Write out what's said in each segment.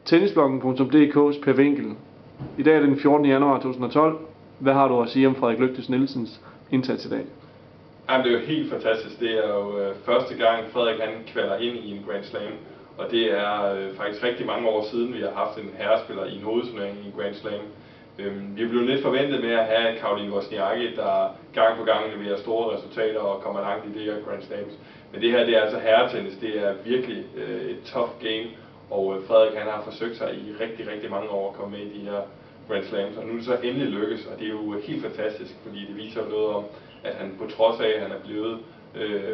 Tennisbloggen.dk's Per Winkel. I dag er det den 14. januar 2012. Hvad har du at sige om Frederik Lygtes Nielsens indsats i dag? Jamen, det er jo helt fantastisk. Det er jo første gang Frederik han kvalder ind i en Grand Slam. Og det er faktisk rigtig mange år siden, vi har haft en herrespiller i en hovedturnering i en Grand Slam. Vi er blevet lidt forventet med at have Caroline Wozniacki, der gang på gang leverer store resultater og kommer langt i det her Grand Slams. Men det her, det er altså herretennis. Det er virkelig et tough game. Og Frederik han har forsøgt sig i rigtig mange år at komme med i de her Grand Slams. Og nu er det så endelig lykkes, og det er jo helt fantastisk, fordi det viser noget om, at han på trods af, at han er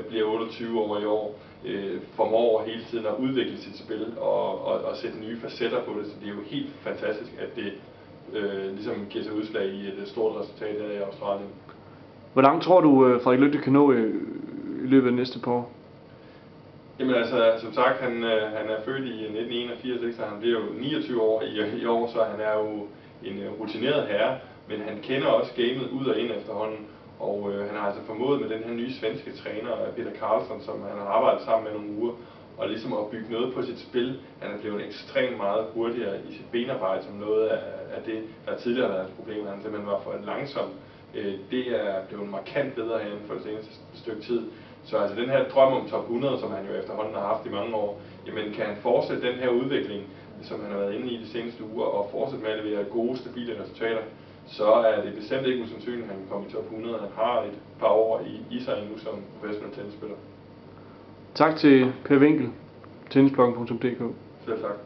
bliver 28 år i år, formår hele tiden at udvikle sit spil og sætte nye facetter på det. Så det er jo helt fantastisk, at det ligesom giver sig udslag i et stort resultat her i Australien. Hvor langt tror du, Frederik Lygte kan nå i løbet af næste par år? Jamen altså, som sagt, han er født i 1981, så han bliver jo 29 år i år, så han er jo en rutineret herre, men han kender også gamet ud og ind efterhånden, og han har altså formået med den her nye svenske træner, Peter Karlsson, som han har arbejdet sammen med nogle uger, og ligesom at bygge noget på sit spil. Han er blevet ekstremt meget hurtigere i sit benarbejde, som noget af det, der tidligere har været et problem, han simpelthen var for langsom. Det er blevet markant bedre her inden for det seneste stykke tid. Så altså den her drøm om top 100, som han jo efterhånden har haft i mange år, jamen kan han fortsætte den her udvikling, som han har været inde i de seneste uger, og fortsætte med at levere gode, stabile resultater, så er det bestemt ikke usandsynligt, at han kan komme i top 100. Han har et par år i sig endnu som professionel tennisspiller. Tak til Per Winkel, tennisbloggen.dk. Selv tak.